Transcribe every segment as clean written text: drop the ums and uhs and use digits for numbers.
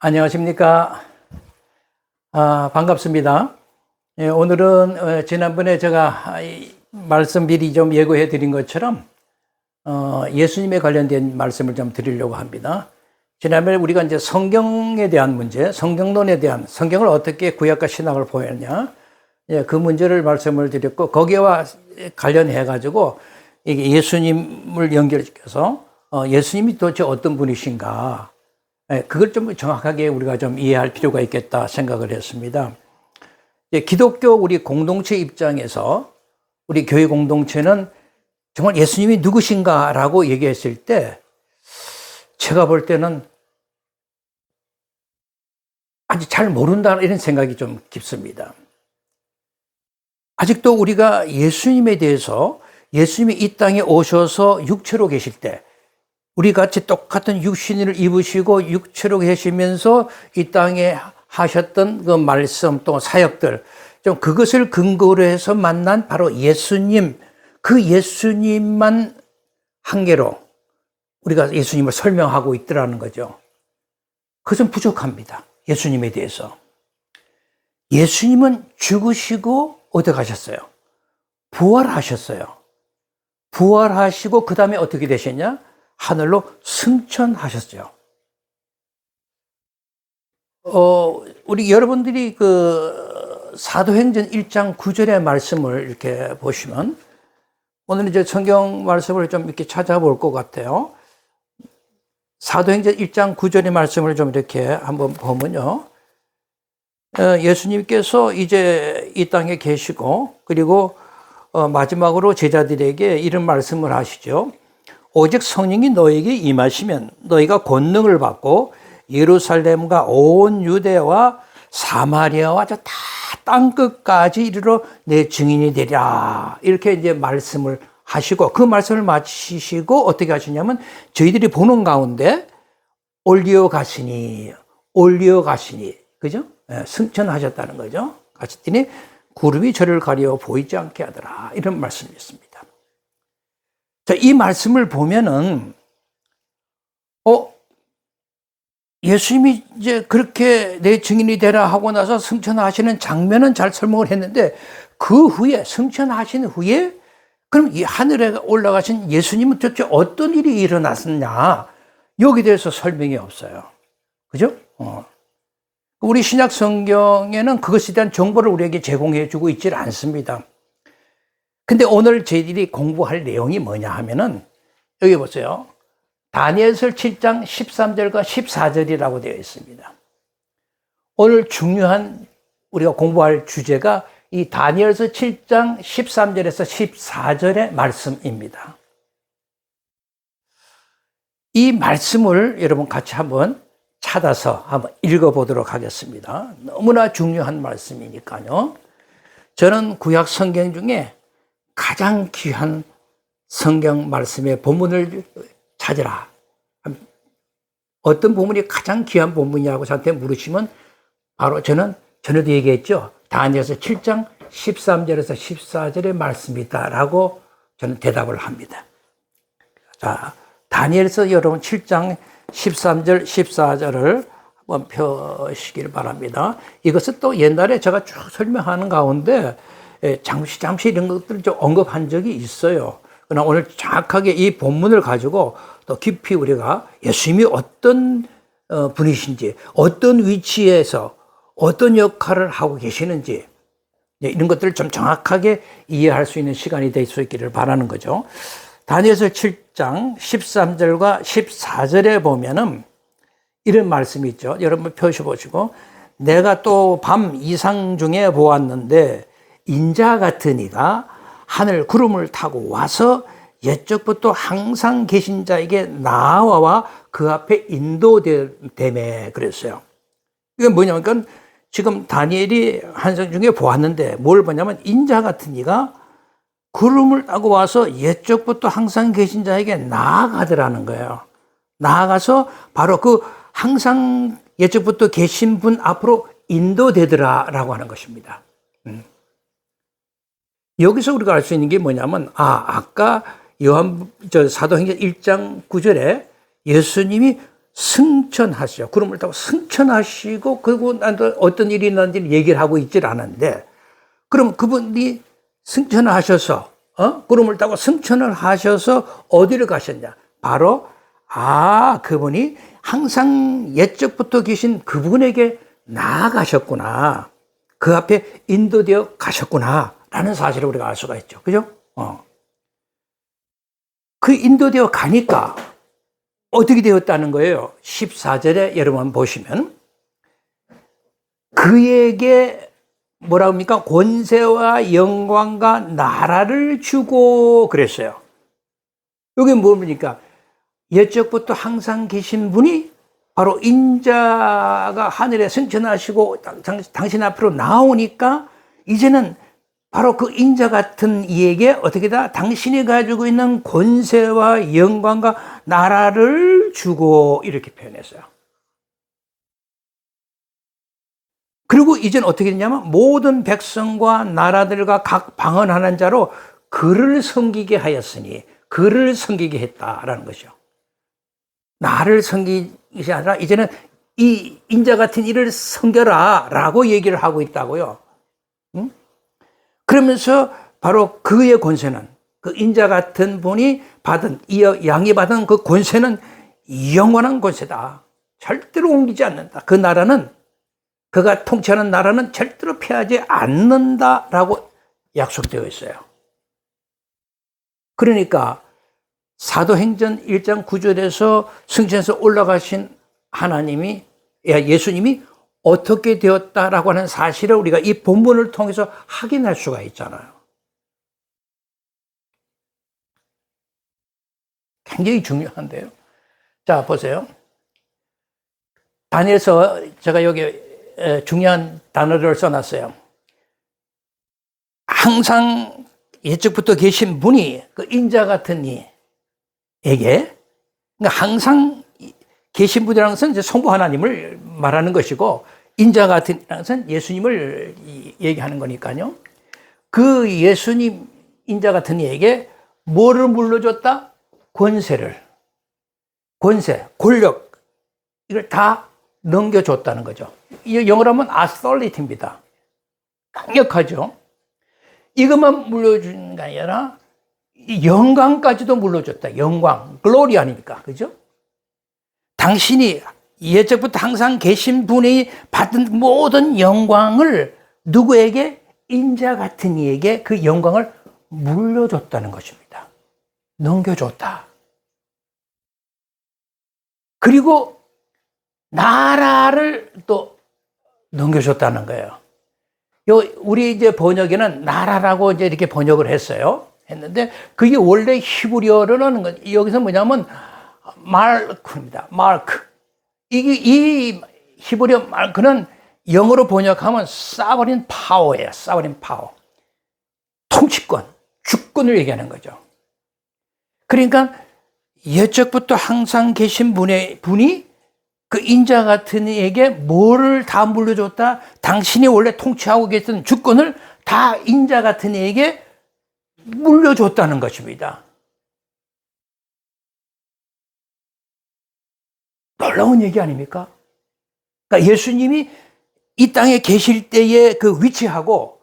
안녕하십니까. 반갑습니다. 예, 오늘은 지난번에 제가 말씀 미리 좀 예고해 드린 것처럼 예수님에 관련된 말씀을 좀 드리려고 합니다. 지난번에 우리가 이제 성경에 대한 문제, 성경론에 대한, 성경을 어떻게 구약과 신약을 보였냐, 예, 그 문제를 말씀을 드렸고, 거기와 관련해 가지고 이게 예수님을 연결시켜서 예수님이 도대체 어떤 분이신가, 그걸 좀 정확하게 우리가 좀 이해할 필요가 있겠다 생각을 했습니다. 기독교 우리 공동체 입장에서 우리 교회 공동체는 정말 예수님이 누구신가라고 얘기했을 때 제가 볼 때는 아직 잘 모른다 이런 생각이 좀 깊습니다. 아직도 우리가 예수님에 대해서 예수님이 이 땅에 오셔서 육체로 계실 때 우리 같이 똑같은 육신을 입으시고 육체로 계시면서 이 땅에 하셨던 그 말씀 또 사역들, 좀 그것을 근거로 해서 만난 바로 예수님, 그 예수님만 한계로 우리가 예수님을 설명하고 있더라는 거죠. 그것은 부족합니다. 예수님에 대해서. 예수님은 죽으시고 어디 가셨어요? 부활하셨어요. 부활하시고 그 다음에 어떻게 되셨냐? 하늘로 승천하셨죠. 우리 여러분들이 그 사도행전 1장 9절의 말씀을 이렇게 보시면, 오늘 이제 성경 말씀을 좀 이렇게 찾아볼 것 같아요. 사도행전 1장 9절의 말씀을 좀 이렇게 한번 보면요. 예수님께서 이제 이 땅에 계시고, 그리고 마지막으로 제자들에게 이런 말씀을 하시죠. 오직 성령이 너에게 임하시면 너희가 권능을 받고 예루살렘과 온 유대와 사마리아와 저 다 땅끝까지 이르러 내 증인이 되리라. 이렇게 이제 말씀을 하시고, 그 말씀을 마치시고 어떻게 하시냐면 저희들이 보는 가운데 올려가시니, 그죠? 승천하셨다는 거죠. 가셨더니 구름이 저를 가려 보이지 않게 하더라. 이런 말씀이었습니다. 자, 이 말씀을 보면은, 예수님이 이제 그렇게 내 증인이 되라 하고 나서 승천하시는 장면은 잘 설명을 했는데, 그 후에, 승천하신 후에, 그럼 이 하늘에 올라가신 예수님은 도대체 어떤 일이 일어났느냐? 여기에 대해서 설명이 없어요. 그죠? 우리 신약 성경에는 그것에 대한 정보를 우리에게 제공해 주고 있지 않습니다. 근데 오늘 저희들이 공부할 내용이 뭐냐 하면은, 여기 보세요. 다니엘서 7장 13절과 14절이라고 되어 있습니다. 오늘 중요한 우리가 공부할 주제가 이 다니엘서 7장 13절에서 14절의 말씀입니다. 이 말씀을 여러분 같이 한번 찾아서 한번 읽어보도록 하겠습니다. 너무나 중요한 말씀이니까요. 저는 구약 성경 중에 가장 귀한 성경 말씀의 본문을 찾으라. 어떤 본문이 가장 귀한 본문이라고 저한테 물으시면 바로 저는 전에도 얘기했죠. 다니엘서 7장 13절에서 14절의 말씀이다라고 저는 대답을 합니다. 자, 다니엘서 여러분 7장 13절, 14절을 한번 펴시길 바랍니다. 이것은 또 옛날에 제가 쭉 설명하는 가운데 잠시 이런 것들을 좀 언급한 적이 있어요. 그러나 오늘 정확하게 이 본문을 가지고 또 깊이 우리가 예수님이 어떤 분이신지, 어떤 위치에서 어떤 역할을 하고 계시는지, 이런 것들을 좀 정확하게 이해할 수 있는 시간이 될 수 있기를 바라는 거죠. 다니엘서 7장 13절과 14절에 보면은 이런 말씀이 있죠. 여러분 펴셔보시고, 내가 또 밤 이상 중에 보았는데 인자 같은 이가 하늘 구름을 타고 와서 옛적부터 항상 계신 자에게 나와와 그 앞에 인도되매 그랬어요. 이게 뭐냐면, 그러니까 지금 다니엘이 환상 중에 보았는데 뭘 보냐면 인자 같은 이가 구름을 타고 와서 옛적부터 항상 계신 자에게 나아가더라는 거예요. 나아가서 바로 그 항상 옛적부터 계신 분 앞으로 인도되더라라고 하는 것입니다. 여기서 우리가 알 수 있는 게 뭐냐면, 아까 사도행전 1장 9절에 예수님이 승천하시죠. 구름을 타고 승천하시고, 그리고 나도 어떤 일이 있는지 얘기를 하고 있질 않은데, 그럼 그분이 승천하셔서, 구름을 타고 승천을 하셔서 어디를 가셨냐? 바로, 그분이 항상 옛적부터 계신 그분에게 나아가셨구나. 그 앞에 인도되어 가셨구나. 라는 사실을 우리가 알 수가 있죠. 그죠? 그 인도되어 가니까 어떻게 되었다는 거예요? 14절에 여러분 보시면, 그에게 뭐라고 합니까? 권세와 영광과 나라를 주고 그랬어요. 여기 뭡니까? 옛적부터 항상 계신 분이 바로 인자가 하늘에 승천하시고 당신 앞으로 나오니까 이제는 바로 그 인자 같은 이에게 어떻게다 당신이 가지고 있는 권세와 영광과 나라를 주고 이렇게 표현했어요. 그리고 이제는 어떻게 됐냐면 모든 백성과 나라들과 각 방언하는 자로 그를 섬기게 하였으니, 그를 섬기게 했다라는 것이죠. 나를 섬기지 아니라 이제는 이 인자 같은 이를 섬겨라 라고 얘기를 하고 있다고요. 그러면서 바로 그의 권세는, 그 인자 같은 분이 받은, 이 양이 받은 그 권세는 영원한 권세다. 절대로 옮기지 않는다. 그 나라는, 그가 통치하는 나라는 절대로 패하지 않는다라고 약속되어 있어요. 그러니까 사도행전 1장 9절에서 승천해서 올라가신 하나님이, 예수님이 어떻게 되었다라고 하는 사실을 우리가 이 본문을 통해서 확인할 수가 있잖아요. 굉장히 중요한데요. 자, 보세요. 다니엘서 제가 여기 중요한 단어를 써놨어요. 항상 예적부터 계신 분이 그 인자 같은 이에게, 그러니까 항상 계신 분이라는 것은 이제 성부 하나님을 말하는 것이고, 인자 같은 것은 예수님을 얘기하는 거니까요. 그 예수님 인자 같은 이에게 뭐를 물려줬다? 권세를, 권세, 권력, 이걸 다 넘겨줬다는 거죠. 영어로 하면 authority입니다. 강력하죠. 이것만 물려주는 게 아니라 영광까지도 물려줬다. 영광, 글로리 아닙니까? 그죠? 당신이 예적부터 항상 계신 분이 받은 모든 영광을 누구에게? 인자 같은 이에게 그 영광을 물려줬다는 것입니다. 넘겨줬다. 그리고 나라를 또 넘겨줬다는 거예요. 우리 이제 번역에는 나라라고 이제 이렇게 번역을 했는데 그게 원래 히브리어로는 여기서 뭐냐면 마르크입니다. 마르크. 이 히브리어 마르크는 영어로 번역하면 sovereign power예요. sovereign power. 통치권, 주권을 얘기하는 거죠. 그러니까 옛적부터 항상 계신 분이 그 인자 같은 이에게 뭐를 다 물려줬다? 당신이 원래 통치하고 계신 주권을 다 인자 같은 이에게 물려줬다는 것입니다. 놀라운 얘기 아닙니까? 그러니까 예수님이 이 땅에 계실 때의 그 위치하고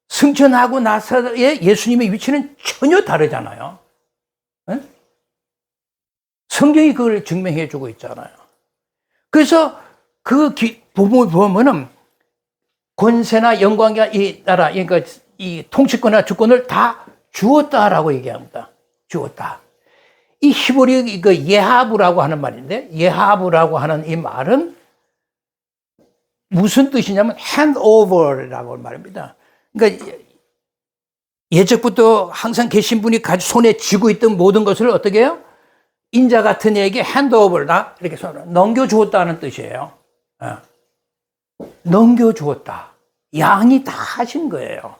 승천하고 나서의 예수님의 위치는 전혀 다르잖아요. 응? 성경이 그걸 증명해 주고 있잖아요. 그래서 그 부분을 보면은 권세나 영광이나 이 나라, 그러니까 이 통치권이나 주권을 다 주었다라고 얘기합니다. 주었다. 이 히브리 그 예하브라고 하는 말인데, 예하브라고 하는 이 말은 무슨 뜻이냐면 handover라고 말입니다. 그러니까 예적부터 항상 계신 분이 손에 쥐고 있던 모든 것을 어떻게 해요? 인자 같은 이에게 핸드오버다 이렇게 넘겨주었다는 뜻이에요. 넘겨주었다. 양이 다 하신 거예요.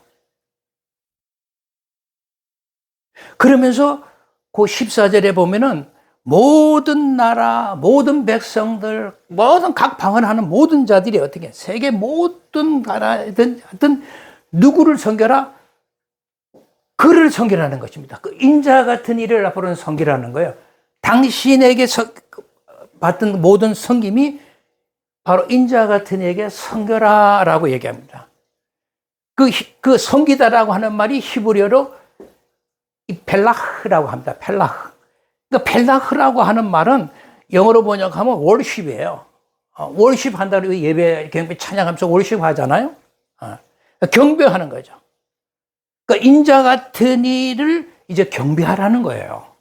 그러면서 그 14절에 보면은 모든 나라, 모든 백성들, 모든 각 방언하는 모든 자들이 어떻게 세계 모든 나라든 하여튼 누구를 섬겨라? 그를 섬기라는 것입니다. 그 인자 같은 이를 앞으로는 섬기라는 거예요. 당신에게 받던 모든 섬김이 바로 인자 같은 이에게 섬겨라라고 얘기합니다. 그 섬기다라고 하는 말이 히브리어로 이 펠라흐라고 합니다. 펠라흐. 그러니까 펠라흐라고 하는 말은 영어로 번역하면 월십이에요. 월십 한다고 예배, 경배, 찬양하면서 월십 하잖아요. 경배하는 거죠. 그러니까 인자 같은 이를 이제 경배하라는 거예요.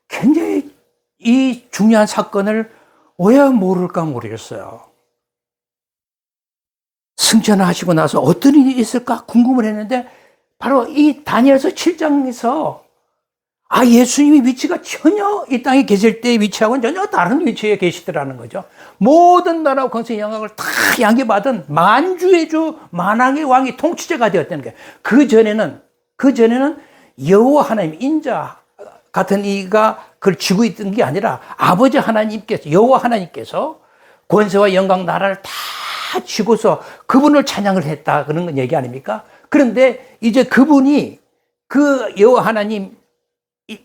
굉장히 이 중요한 사건을 왜 모를까 모르겠어요. 승천하시고 나서 어떤 일이 있을까 궁금을 했는데 바로 이 다니엘서 7장에서 예수님이 위치가 전혀 이 땅에 계실 때의 위치하고는 전혀 다른 위치에 계시더라는 거죠. 모든 나라와 권세 영광을 다 양해받은 만주의 주 만왕의 왕이 통치자가 되었다는 거예요. 그 전에는 여호와 하나님 인자 같은 이가 그걸 쥐고 있던 게 아니라 아버지 하나님께서 여호와 하나님께서 권세와 영광 나라를 다 쥐고서 그분을 찬양을 했다 그런 얘기 아닙니까? 그런데 이제 그분이 그 여호와 하나님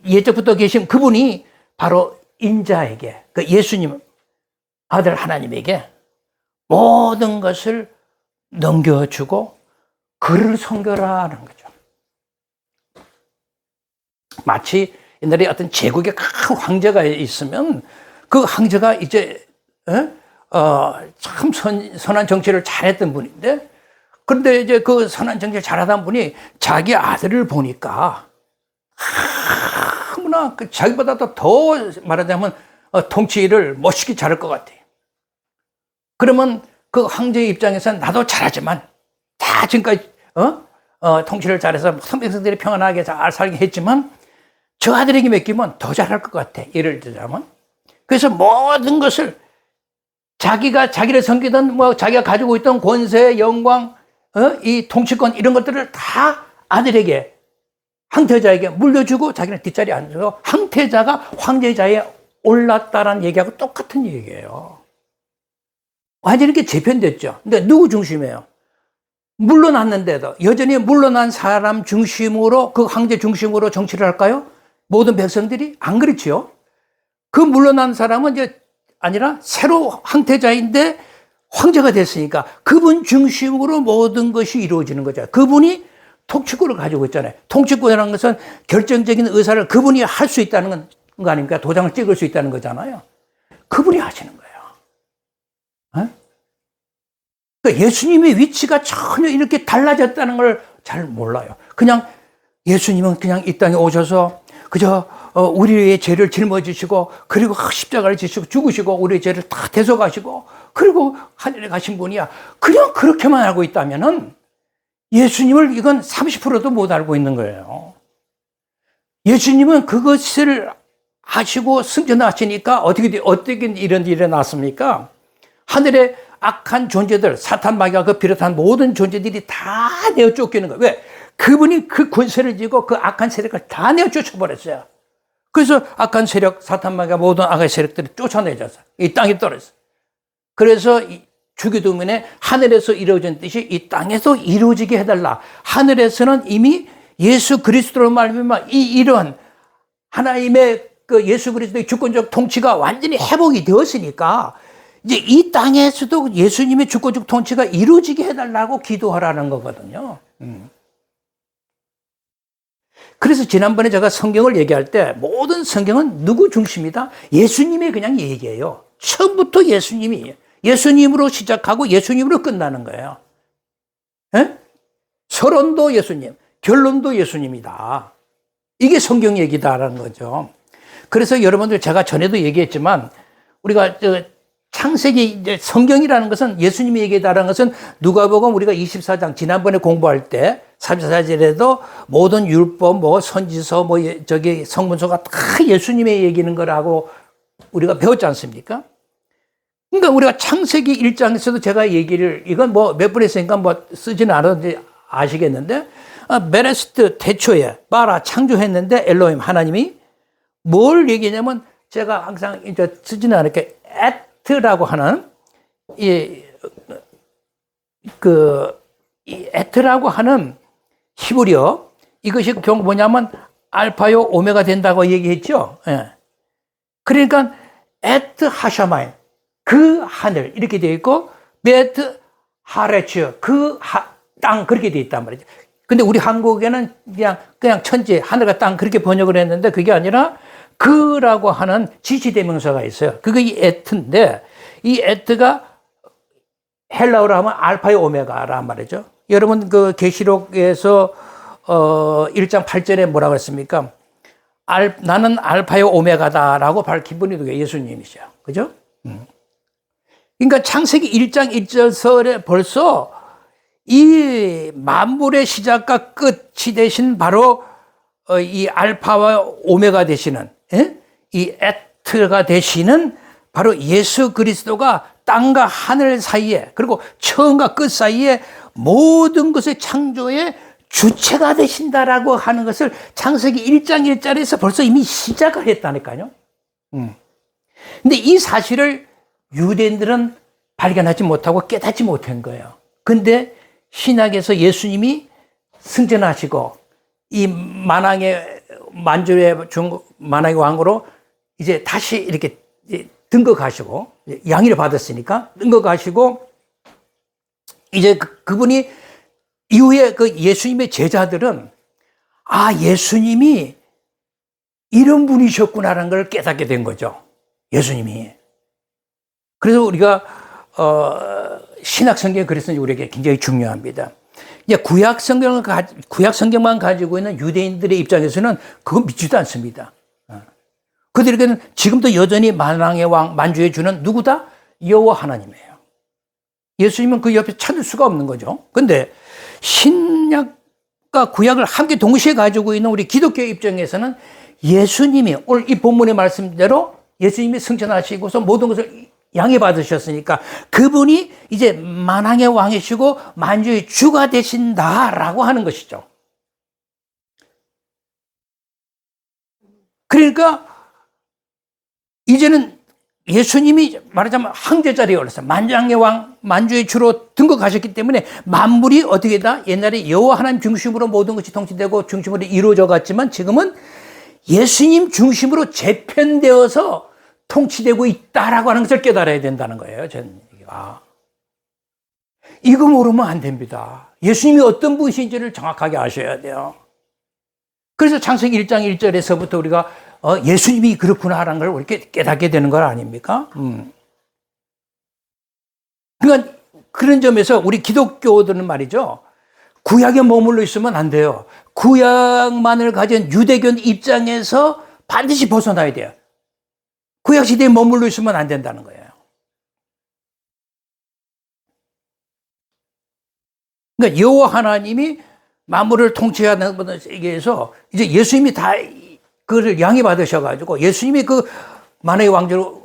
예적부터 계신 그분이 바로 인자에게 그 예수님 아들 하나님에게 모든 것을 넘겨주고 그를 섬겨라는 거죠. 마치 옛날에 어떤 제국에 큰 황제가 있으면 그 황제가 이제 참 선한 정치를 잘했던 분인데 그런데 이제 그 선한 정치를 잘하던 분이 자기 아들을 보니까 너무나 자기보다 더 말하자면 통치를 멋있게 잘할 것 같아요. 그러면 그 황제의 입장에서는 나도 잘하지만 다 지금까지 통치를 잘해서 선백성들이 평안하게 잘 살게 했지만 저 아들에게 맡기면 더 잘할 것 같아. 예를 들자면. 그래서 모든 것을 자기를 섬기던 자기가 가지고 있던 권세, 영광, 이 통치권 이런 것들을 다 아들에게 황태자에게 물려주고 자기는 뒷자리에 앉아서 황태자가 황제자에 올랐다라는 얘기하고 똑같은 얘기예요. 완전히 이렇게 재편됐죠. 근데 누구 중심이에요? 물러났는데도 여전히 물러난 사람 중심으로 그 황제 중심으로 정치를 할까요? 모든 백성들이 안 그렇지요. 그 물러난 사람은 이제 아니라 새로 황태자인데 황제가 됐으니까 그분 중심으로 모든 것이 이루어지는 거죠. 그분이 통치권을 가지고 있잖아요. 통치권이라는 것은 결정적인 의사를 그분이 할 수 있다는 거 아닙니까? 도장을 찍을 수 있다는 거잖아요. 그분이 하시는 거예요. 그러니까 예수님의 위치가 전혀 이렇게 달라졌다는 걸 잘 몰라요. 그냥 예수님은 그냥 이 땅에 오셔서 그저 우리의 죄를 짊어지시고 그리고 십자가를 지시고 죽으시고 우리의 죄를 다 대속하시고 그리고 하늘에 가신 분이야. 그냥 그렇게만 알고 있다면은 예수님을 이건 30%도 못 알고 있는 거예요. 예수님은 그것을 하시고 승천하시니까 어떻게 이런 일이 일어났습니까? 하늘에 악한 존재들, 사탄 마귀가 그 비롯한 모든 존재들이 다 내어 쫓기는 거예요. 왜? 그분이 그 권세를 쥐고 그 악한 세력을 다 내어 쫓아버렸어요. 그래서 악한 세력, 사탄 마귀가 모든 악한 세력들이 쫓아내져서 이 땅에 떨어졌어요. 그래서 주기도문에 하늘에서 이루어진 뜻이 이 땅에서 이루어지게 해달라. 하늘에서는 이미 예수 그리스도로 말미암아 이런 하나님의 그 예수 그리스도의 주권적 통치가 완전히 회복이 되었으니까 이제 이 땅에서도 예수님의 주권적 통치가 이루어지게 해달라고 기도하라는 거거든요. 그래서 지난번에 제가 성경을 얘기할 때 모든 성경은 누구 중심이다? 예수님의 그냥 얘기예요. 처음부터 예수님으로 시작하고 예수님으로 끝나는 거예요. 서론도 예수님, 결론도 예수님이다. 이게 성경 얘기다라는 거죠. 그래서 여러분들 제가 전에도 얘기했지만 우리가 창세기 이제 성경이라는 것은 예수님의 얘기다라는 것은 누가복음 우리가 24장 지난번에 공부할 때 34절에도 모든 율법 선지서 성문서가 다 예수님의 얘기는 거라고 우리가 배웠지 않습니까? 그러니까 우리가 창세기 1장에서도 제가 얘기를 이건 몇 번 했으니까 쓰지는 않아도 아시겠는데 베레스트 태초에 바라 창조했는데 엘로힘 하나님이 뭘 얘기냐면 제가 항상 이제 쓰지는 않을게 에트라고 하는 이 에트라고 하는 히브리어 이것이 뭐냐면 알파요 오메가 된다고 얘기했죠. 예. 그러니까 에트 하샤마이 그 하늘 이렇게 되어 있고 베트 하레츠 그 땅 그렇게 되어 있단 말이죠. 근데 우리 한국에는 그냥 천지 하늘과 땅 그렇게 번역을 했는데 그게 아니라 그라고 하는 지시대명사가 있어요. 그게 이 에트인데 이 에트가 헬라어로 하면 알파요 오메가란 말이죠. 여러분 그 계시록에서 1장 8절에 뭐라고 했습니까? 나는 알파요 오메가다라고 밝힌 분이 누구예요? 예수님이죠. 그죠? 그러니까 창세기 1장 1절설에 벌써 이 만물의 시작과 끝이 되신 바로 이 알파와 오메가 되시는 이 에트가 되시는 바로 예수 그리스도가 땅과 하늘 사이에 그리고 처음과 끝 사이에 모든 것의 창조의 주체가 되신다라고 하는 것을 창세기 1장 1절에서 벌써 이미 시작을 했다니까요. 근데 이 사실을 유대인들은 발견하지 못하고 깨닫지 못한 거예요. 근데 신약에서 예수님이 승천하시고 이 만왕의 왕으로 이제 다시 이렇게 등극하시고 양위를 받았으니까 등극하시고 이제 그분이 이후에 그 예수님의 제자들은 예수님이 이런 분이셨구나라는 걸 깨닫게 된 거죠. 예수님이. 그래서 우리가 신약 성경에 그랬으니 우리에게 굉장히 중요합니다. 이제 구약 성경만 가지고 있는 유대인들의 입장에서는 그건 믿지도 않습니다. 그들에게는 지금도 여전히 만왕의 왕, 만주의 주는 누구다? 여호와 하나님이에요. 예수님은 그 옆에 찾을 수가 없는 거죠. 근데 신약과 구약을 함께 동시에 가지고 있는 우리 기독교 입장에서는 예수님이 오늘 이 본문의 말씀대로 예수님이 승천하시고서 모든 것을 양해 받으셨으니까 그분이 이제 만왕의 왕이시고 만주의 주가 되신다라고 하는 것이죠. 그러니까 이제는 예수님이 말하자면 황제 자리에 올랐어요. 만왕의 왕, 만주의 주로 등극하셨기 때문에 만물이 어떻게 다 옛날에 여호와 하나님 중심으로 모든 것이 통치되고 중심으로 이루어져 갔지만 지금은 예수님 중심으로 재편되어서 통치되고 있다라고 하는 것을 깨달아야 된다는 거예요. 저는 이거 모르면 안 됩니다. 예수님이 어떤 분이신지를 정확하게 아셔야 돼요. 그래서 창세기 1장 1절에서부터 우리가 예수님이 그렇구나라는 걸 이렇게 깨닫게 되는 거 아닙니까? 그러니까 그런 점에서 우리 기독교들은 말이죠. 구약에 머물러 있으면 안 돼요. 구약만을 가진 유대교 입장에서 반드시 벗어나야 돼요. 구약 시대에 머물러 있으면 안 된다는 거예요. 그러니까 여호와 하나님이 만물을 통치하는 것에서 이제 예수님이 다 그를 양해 받으셔가지고 예수님이 그 만왕의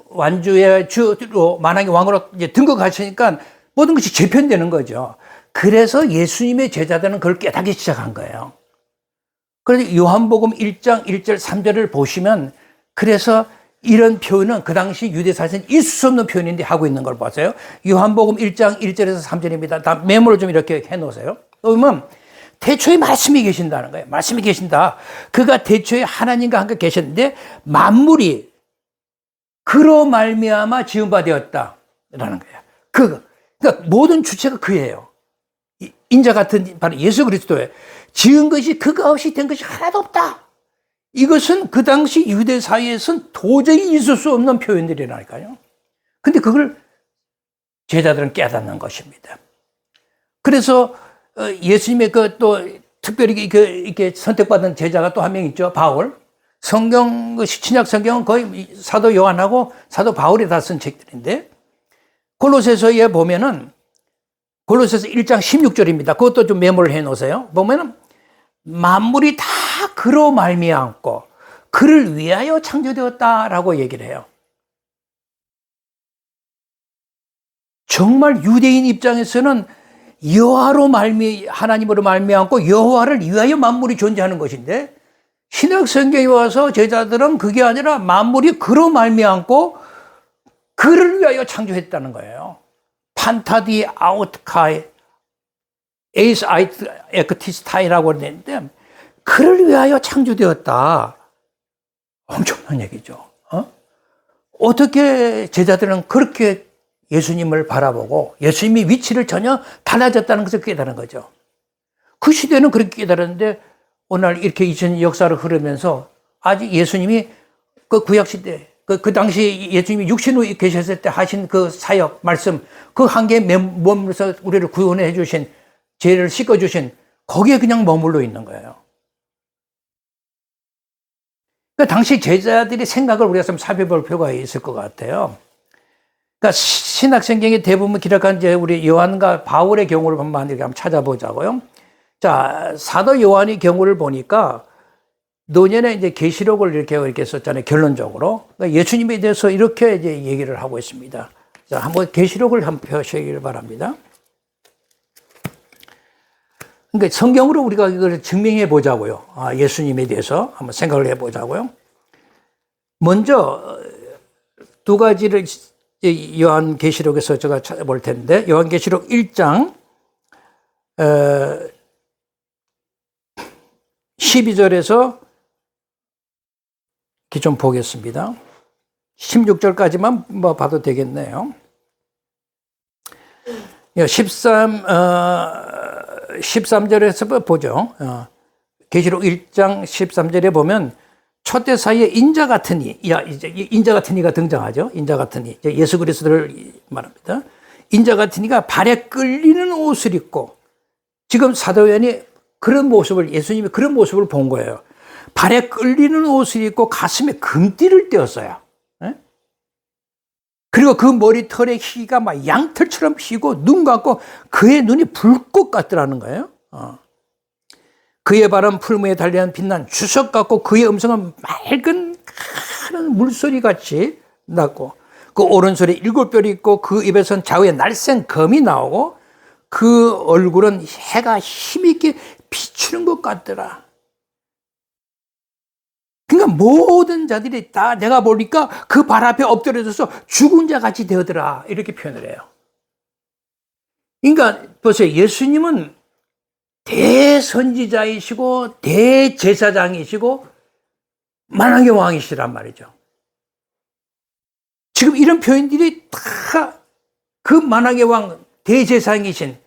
완주의 주로 만왕의 왕으로 이제 등극하시니까 모든 것이 재편되는 거죠. 그래서 예수님의 제자들은 그걸 깨닫기 시작한 거예요. 그래서 요한복음 1장 1절 3절을 보시면 그래서 이런 표현은 그 당시 유대사에서는 있을 수 없는 표현인데 하고 있는 걸 보세요. 요한복음 1장 1절에서 3절입니다. 다 메모를 좀 이렇게 해놓으세요. 그러면 태초에 말씀이 계신다는 거예요. 말씀이 계신다. 그가 태초에 하나님과 함께 계셨는데 만물이 그로 말미암아 지은 바 되었다라는 거예요. 그러니까 모든 주체가 그예요. 인자 같은 바로 예수 그리스도예요. 지은 것이 그가 없이 된 것이 하나도 없다. 이것은 그 당시 유대 사회에서는 도저히 있을 수 없는 표현들이라니까요. 근데 그걸 제자들은 깨닫는 것입니다. 그래서 예수님의 또 특별히 이렇게 선택받은 제자가 또 한 명 있죠. 바울. 신약 성경은 거의 사도 요한하고 사도 바울이 다 쓴 책들인데 골로새서에 보면은 골로새서 1장 16절입니다. 그것도 좀 메모를 해 놓으세요. 보면은 만물이 다 그로 말미암고 그를 위하여 창조되었다라고 얘기를 해요. 정말 유대인 입장에서는 하나님으로 말미암고 여호와를 위하여 만물이 존재하는 것인데 신약 성경에 와서 제자들은 그게 아니라 만물이 그로 말미암고 그를 위하여 창조했다는 거예요. 판타디 아우트카이 에이스 아이트 에크티스타이라고 그러는데 그를 위하여 창조되었다. 엄청난 얘기죠. 어떻게 제자들은 그렇게 예수님을 바라보고 예수님의 위치를 전혀 달라졌다는 것을 깨달은 거죠. 그 시대는 그렇게 깨달았는데 오늘 이렇게 2000년 역사를 흐르면서 아직 예수님이 그 구약시대 그 당시 예수님이 육신으로 계셨을 때 하신 그 사역 말씀 그 한계에 머물러서 우리를 구원해 주신 죄를 씻어 주신 거기에 그냥 머물러 있는 거예요. 그러니까 당시 제자들의 생각을 우리가 좀 살펴볼 필요가 있을 것 같아요. 그러니까 신약성경에 대부분 기록한 이제 우리 요한과 바울의 경우를 한번 찾아보자고요. 자, 사도 요한의 경우를 보니까 노년에 이제 계시록을 이렇게 썼잖아요. 결론적으로. 그러니까 예수님에 대해서 이렇게 이제 얘기를 하고 있습니다. 자, 한번 계시록을 한번 펴시길 바랍니다. 그러니까 성경으로 우리가 이걸 증명해 보자고요. 예수님에 대해서 한번 생각을 해 보자고요. 먼저 두 가지를 요한 계시록에서 제가 찾아볼 텐데 요한 계시록 1장 12절에서 좀 보겠습니다. 16절까지만 뭐 봐도 되겠네요. 13절에서 보죠. 계시록 1장 13절에 보면 촛대 사이에 인자 같은 이, 이제 인자 같은 이가 등장하죠. 인자 같은 이, 예수 그리스도를 말합니다. 인자 같은 이가 발에 끌리는 옷을 입고 지금 사도 요한이 그런 모습을 예수님이 그런 모습을 본 거예요. 발에 끌리는 옷을 입고 가슴에 금띠를 떼었어요. 그리고 그 머리털의 희가 막 양털처럼 희고 눈 감고 그의 눈이 불꽃 같더라는 거예요. 그의 발은 풀무에 달려난 빛난 주석 같고 그의 음성은 맑은 큰 물소리 같이 났고 그 오른손에 7뼈리 있고 그 입에선 좌우에 날쌘 검이 나오고 그 얼굴은 해가 힘있게 비추는 것 같더라. 그러니까 모든 자들이 다 내가 보니까 그 발 앞에 엎드려져서 죽은 자 같이 되더라. 이렇게 표현을 해요. 그러니까 보세요. 예수님은 대선지자이시고 대제사장이시고 만왕의 왕이시란 말이죠. 지금 이런 표현들이 다 그 만왕의 왕 대제사장이신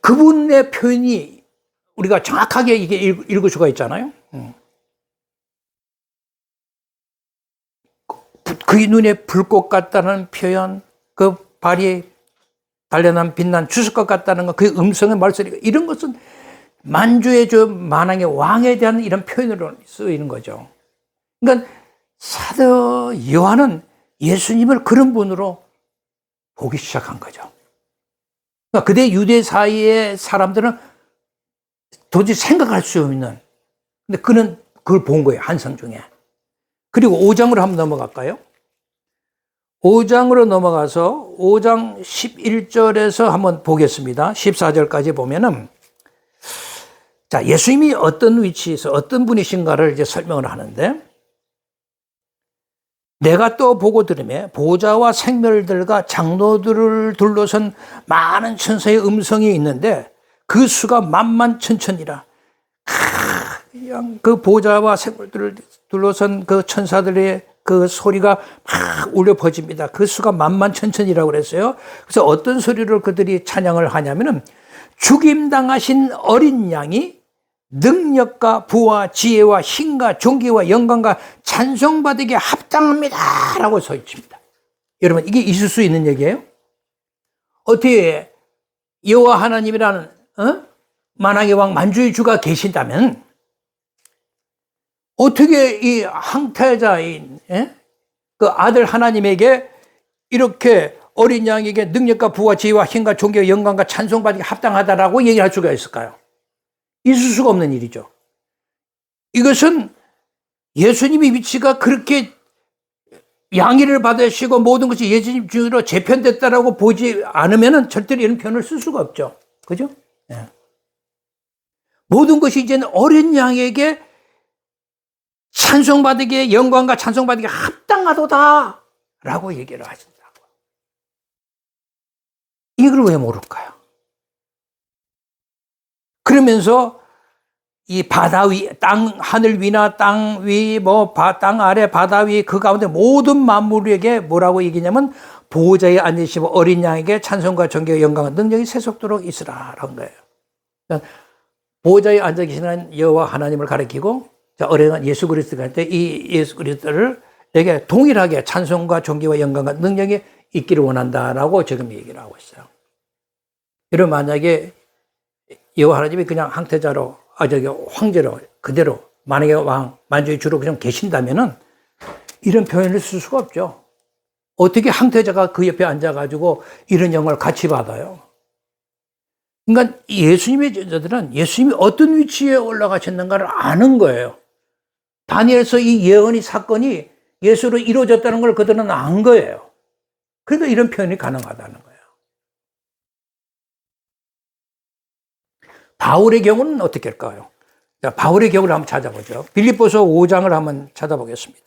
그분의 표현이 우리가 정확하게 이게 읽을 수가 있잖아요. 그의 눈에 불꽃 같다는 표현, 그 발이 달려난 빛난 주석것 같다는 것, 그 음성의 말소리가 이런 것은 만주의 저 만왕의 왕에 대한 이런 표현으로 쓰이는 거죠. 그러니까 사도 요한은 예수님을 그런 분으로 보기 시작한 거죠. 그러니까 그때 유대 사이의 사람들은 도저히 생각할 수 없는, 근데 그는 그걸 본 거예요, 한성 중에. 그리고 5장으로 한번 넘어갈까요? 5장으로 넘어가서 5장 11절에서 한번 보겠습니다. 14절까지 보면은 자, 예수님이 어떤 위치에서 어떤 분이신가를 이제 설명을 하는데 내가 또 보고 들으매 보좌와 생멸들과 장로들을 둘러선 많은 천사의 음성이 있는데 그 수가 만만천천이라. 그냥 그 보좌와 생물들을 둘러선 그 천사들의 그 소리가 막 울려 퍼집니다. 그 수가 만만천천이라고 그랬어요. 그래서 어떤 소리를 그들이 찬양을 하냐면은 죽임당하신 어린 양이 능력과 부와 지혜와 힘과 존귀와 영광과 찬송받기에 합당합니다 라고 소리칩니다. 여러분 이게 있을 수 있는 얘기예요? 어떻게 여호와 하나님이라는 만왕의 왕 만주의 주가 계신다면 어떻게 이 항태자인 그 아들 하나님에게 이렇게 어린 양에게 능력과 부와 지혜와 힘과 존귀와 영광과 찬송받기에 합당하다라고 얘기할 수가 있을까요? 있을 수가 없는 일이죠. 이것은 예수님의 위치가 그렇게 양해를 받으시고 모든 것이 예수님 중으로 재편됐다라고 보지 않으면 절대로 이런 표현을 쓸 수가 없죠. 그죠? 네. 모든 것이 이제는 어린 양에게 찬송받기에 영광과 찬송받기에 합당하도다 라고 얘기를 하신다고. 이걸 왜 모를까요? 그러면서 이 바다 위, 하늘 위나 땅 위, 땅 아래, 바다 위, 그 가운데 모든 만물에게 뭐라고 얘기냐면 보호자에 앉으시고 어린 양에게 찬송과 존귀와 영광과 능력이 세속도록 있으라라는 거예요. 그러니까 보호자에 앉아 계시는 여호와 하나님을 가리키고, 어린 양 예수 그리스도가 할 때 이 예수 그리스도에게 동일하게 찬송과 존귀와 영광과 능력이 있기를 원한다라고 지금 얘기를 하고 있어요. 여러분, 만약에 여호와 하나님이 그냥 항태자로, 황제로 그대로 만약에 만주의 주로 그냥 계신다면은 이런 표현을 쓸 수가 없죠. 어떻게 항태자가 그 옆에 앉아가지고 이런 영광을 같이 받아요? 그러니까 예수님의 제자들은 예수님이 어떤 위치에 올라가셨는가를 아는 거예요. 다니엘서 이 예언이 사건이 예수로 이루어졌다는 걸 그들은 안 거예요. 그러니까 이런 표현이 가능하다는 거예요. 바울의 경우는 어떻게 할까요? 자, 바울의 경우를 한번 찾아보죠. 빌립보서 5장을 한번 찾아보겠습니다.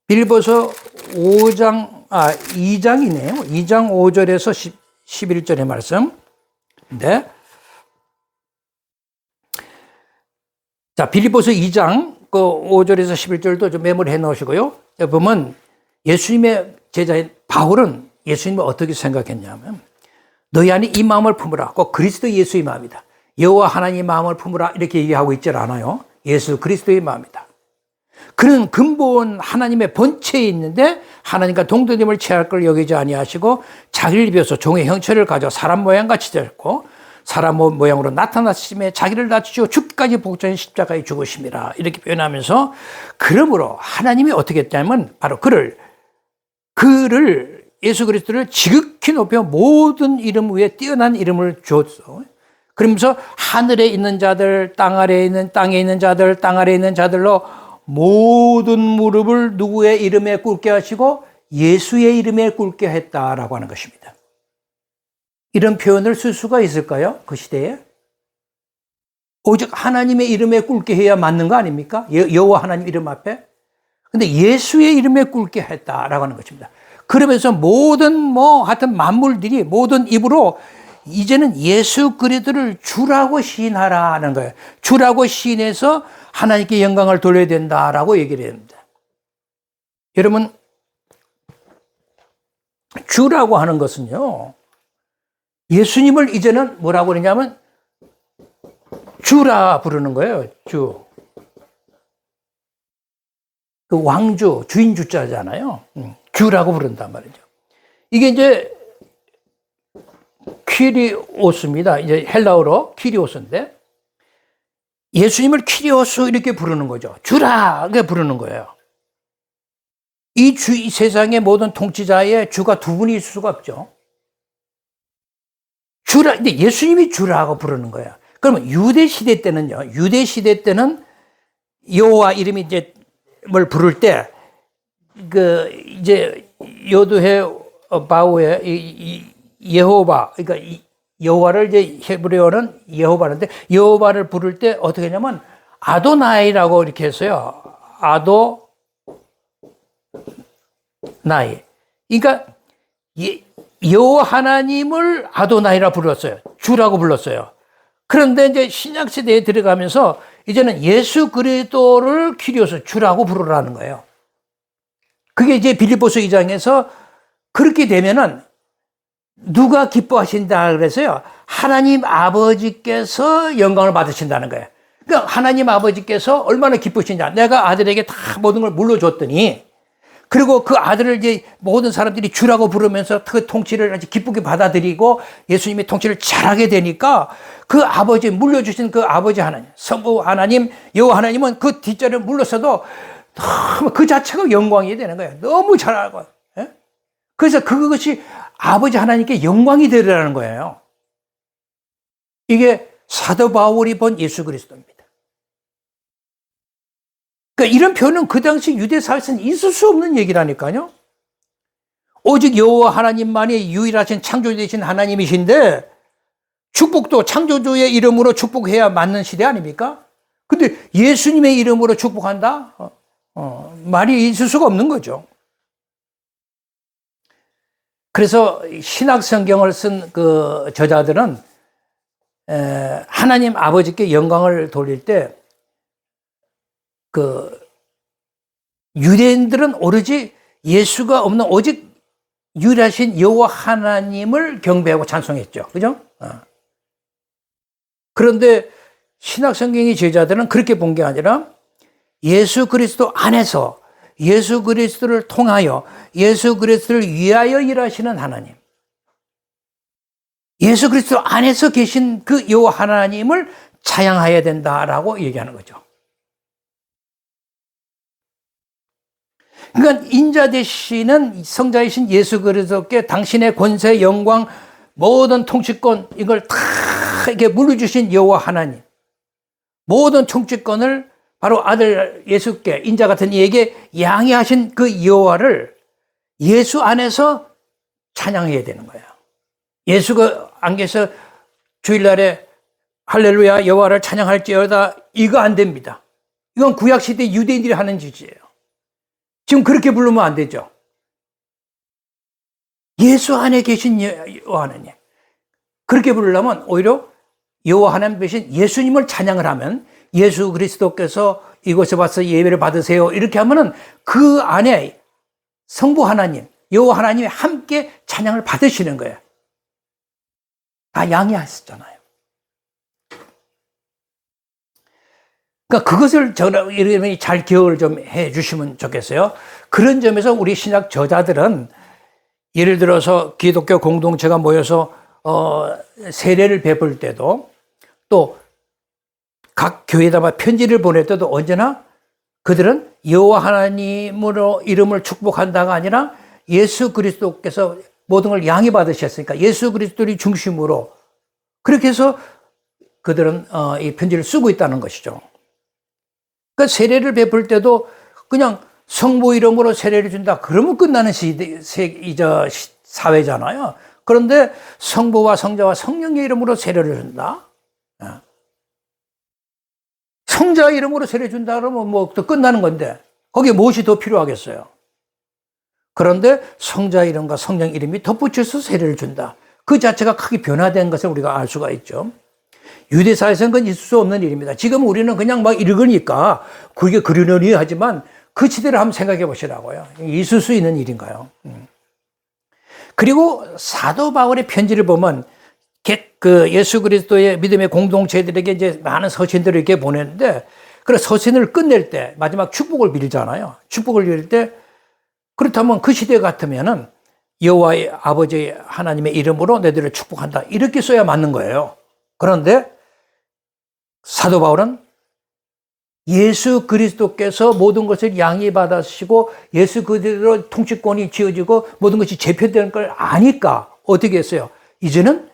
빌립보서 2장이네요. 2장 5절에서 11절의 말씀. 네. 자, 빌립보서 2장 5절에서 11절도 좀 메모를 해 놓으시고요. 자, 보면 예수님의 제자인 바울은 예수님을 어떻게 생각했냐면, 너희 안에 이 마음을 품으라. 꼭 그리스도 예수의 마음이다. 여호와 하나님의 마음을 품으라. 이렇게 얘기하고 있질 않아요. 예수 그리스도의 마음이다. 그는 근본 하나님의 본체에 있는데 하나님과 동등됨을 취할 걸 여기지 아니하시고 자기를 비워서 종의 형체를 가져 사람 모양같이 되었고 사람 모양으로 나타나심에 자기를 낮추시고 죽기까지 복종한 십자가에 죽으심이라. 이렇게 표현하면서, 그러므로 하나님이 어떻게 했냐면 바로 그를 예수 그리스도를 지극히 높여 모든 이름 위에 뛰어난 이름을 주었어. 그러면서 하늘에 있는 자들, 땅에 있는 자들, 땅 아래에 있는 자들로 모든 무릎을 누구의 이름에 꿇게 하시고 예수의 이름에 꿇게 했다라고 하는 것입니다. 이런 표현을 쓸 수가 있을까요? 그 시대에? 오직 하나님의 이름에 꿇게 해야 맞는 거 아닙니까? 여호와 하나님 이름 앞에. 근데 예수의 이름에 꿇게 했다라고 하는 것입니다. 그러면서 모든 하여튼 만물들이 모든 입으로 이제는 예수 그리스도를 주라고 시인하라는 거예요. 주라고 시인해서 하나님께 영광을 돌려야 된다라고 얘기를 합니다. 여러분, 주라고 하는 것은요, 예수님을 이제는 뭐라고 그러냐면 주라 부르는 거예요. 주. 그 왕주, 주인 주자잖아요. 주라고 부른단 말이죠. 이게 이제 퀴리오스입니다. 이제 헬라어로 퀴리오스인데, 예수님을 퀴리오스 이렇게 부르는 거죠. 주라 이렇게 부르는 거예요. 이 세상의 모든 통치자의 주가 두 분이 있을 수가 없죠. 주라, 근데 예수님이 주라고 부르는 거예요. 그러면 유대 시대 때는 여호와 이름이 이제 뭘 부를 때, 이제 요드해 바우에 여호바, 그러니까 여호와를 이제 헤브리어는 여호바인데, 여호바를 부를 때 어떻게 하냐면 아도나이라고 이렇게 했어요. 아도나이. 그러니까 여호와 하나님을 아도나이라 불렀어요. 주라고 불렀어요. 그런데 이제 신약 시대에 들어가면서 이제는 예수 그리스도를 퀴리오스 주라고 부르라는 거예요. 그게 이제 빌립보서 2장에서 그렇게 되면은 누가 기뻐하신다 그래서요, 하나님 아버지께서 영광을 받으신다는 거예요. 그러니까 하나님 아버지께서 얼마나 기쁘시냐. 내가 아들에게 다 모든 걸 물려줬더니, 그리고 그 아들을 이제 모든 사람들이 주라고 부르면서 그 통치를 아주 기쁘게 받아들이고 예수님이 통치를 잘하게 되니까 그 아버지, 물려주신 그 아버지 하나님, 성부 하나님, 여호와 하나님은 그 뒷자리를 물러서도 너무 그 자체가 영광이 되는 거예요. 너무 잘하고. 예? 그래서 그것이 아버지 하나님께 영광이 되리라는 거예요. 이게 사도 바울이 본 예수 그리스도입니다. 그러니까 이런 표현은 그 당시 유대 사회에서는 있을 수 없는 얘기라니까요. 오직 여호와 하나님만이 유일하신 창조주이신 하나님이신데 축복도 창조주의 이름으로 축복해야 맞는 시대 아닙니까? 근데 예수님의 이름으로 축복한다? 말이 있을 수가 없는 거죠. 그래서 신약 성경을 쓴 그 저자들은 하나님 아버지께 영광을 돌릴 때 그 유대인들은 오로지 예수가 없는 오직 유일하신 여호와 하나님을 경배하고 찬송했죠. 그죠? 그런데 신약 성경의 제자들은 그렇게 본 게 아니라 예수 그리스도 안에서 예수 그리스도를 통하여 예수 그리스도를 위하여 일하시는 하나님, 예수 그리스도 안에서 계신 그 여호와 하나님을 찬양해야 된다라고 얘기하는 거죠. 그러니까 인자 되시는 성자이신 예수 그리스도께 당신의 권세, 영광, 모든 통치권 이걸 다 이렇게 물려주신 여호와 하나님, 모든 통치권을 바로 아들 예수께, 인자 같은 이에게 양해하신 그 여호와를 예수 안에서 찬양해야 되는 거예요. 예수가 안에서 주일날에 할렐루야 여호와를 찬양할지어다, 이거 안 됩니다. 이건 구약시대 유대인들이 하는 짓이에요. 지금 그렇게 부르면 안 되죠. 예수 안에 계신 여호와 하나님, 그렇게 부르려면 오히려 여호와 하나님 대신 예수님을 찬양을 하면, 예수 그리스도께서 이곳에 와서 예배를 받으세요 이렇게 하면은 그 안에 성부 하나님, 여호와 하나님이 함께 찬양을 받으시는 거예요. 다 양해하셨잖아요. 그러니까 그것을 여러분이 잘 기억을 좀 해 주시면 좋겠어요. 그런 점에서 우리 신약 저자들은 예를 들어서 기독교 공동체가 모여서 세례를 베풀 때도, 또 각 교회에다가 편지를 보낼 때도 언제나 그들은 여호와 하나님으로 이름을 축복한다가 아니라 예수 그리스도께서 모든 걸 양해 받으셨으니까 예수 그리스도를 중심으로 그렇게 해서 그들은 이 편지를 쓰고 있다는 것이죠. 그러니까 세례를 베풀 때도 그냥 성부 이름으로 세례를 준다 그러면 끝나는 사회잖아요. 그런데 성부와 성자와 성령의 이름으로 세례를 준다, 성자 이름으로 세례 준다 그러면 뭐 또 끝나는 건데 거기에 무엇이 더 필요하겠어요? 그런데 성자 이름과 성령 이름이 덧붙여서 세례를 준다, 그 자체가 크게 변화된 것을 우리가 알 수가 있죠. 유대사에서는 그건 있을 수 없는 일입니다. 지금 우리는 그냥 막 읽으니까 그게 그러려니 하지만 그 시대를 한번 생각해 보시라고요. 있을 수 있는 일인가요? 그리고 사도 바울의 편지를 보면 그 예수 그리스도의 믿음의 공동체들에게 이제 많은 서신들을 이렇게 보냈는데, 그 서신을 끝낼 때 마지막 축복을 빌잖아요. 축복을 빌 때, 그렇다면 그 시대 같으면은 여호와의 아버지 하나님의 이름으로 너희들을 축복한다 이렇게 써야 맞는 거예요. 그런데 사도 바울은 예수 그리스도께서 모든 것을 양해받으시고 예수 그리스도로 통치권이 지어지고 모든 것이 재편되는 걸 아니까 어떻게 했어요? 이제는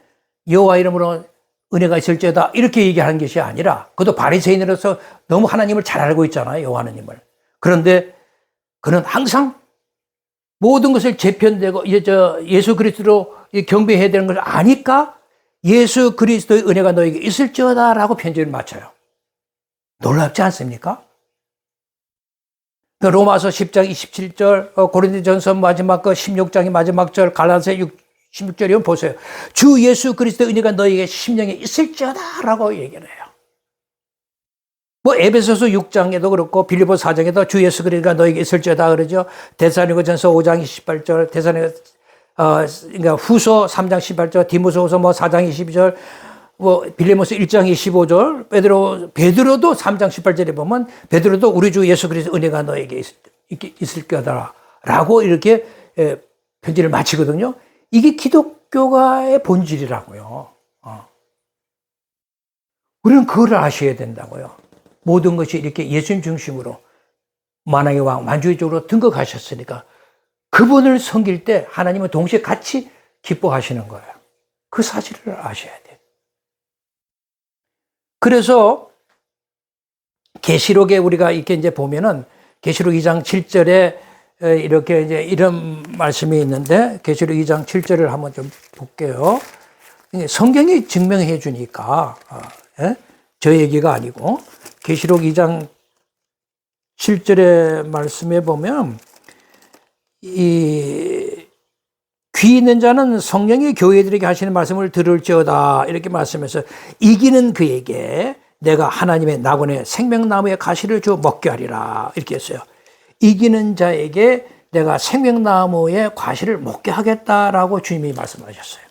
여호와 이름으로 은혜가 있을지어다 이렇게 얘기하는 것이 아니라, 그것도 바리새인으로서 너무 하나님을 잘 알고 있잖아요, 여호와 하나님을. 그런데 그는 항상 모든 것을 재편되고 예수 그리스도로 경배해야 되는 걸 아니까 예수 그리스도의 은혜가 너에게 있을지어다라고 편지를 마쳐요. 놀랍지 않습니까? 로마서 10장 27절, 고린도전서 마지막 거 16장의 마지막 절, 갈라디아서 16절이면 보세요. 주 예수 그리스도의 은혜가 너에게 심령에 있을지어다라고 얘기를 해요. 뭐 에베소서 6장에도 그렇고 빌립보 4장에도 주 예수 그리스도가 너에게 있을지어다 그러죠. 데살로니가전서 5장 28절, 그러니까 후서 3장 18절, 디모데후서 4장 22절, 빌레모스 1장 25절, 베드로도 3장 18절에 보면 베드로도 우리 주 예수 그리스도 은혜가 너에게 있을 거다라고 이렇게 편지를 마치거든요. 이게 기독교가의 본질이라고요. 우리는 그걸 아셔야 된다고요. 모든 것이 이렇게 예수님 중심으로 만왕의 왕 만주의적으로 등극하셨으니까 그분을 섬길 때 하나님은 동시에 같이 기뻐하시는 거예요. 그 사실을 아셔야 돼요. 그래서 계시록에 우리가 이렇게 이제 보면은 계시록 2장 7절에 이렇게 이제 이런 말씀이 있는데, 계시록 2장 7절을 한번 좀 볼게요. 성경이 증명해 주니까 저 얘기가 아니고, 계시록 2장 7절의 말씀에 보면 이 귀 있는 자는 성령이 교회들에게 하시는 말씀을 들을지어다 이렇게 말씀해서 이기는 그에게 내가 하나님의 낙원의 생명나무의 가시를 주어 먹게 하리라 이렇게 했어요. 이기는 자에게 내가 생명나무의 과실을 먹게 하겠다라고 주님이 말씀하셨어요.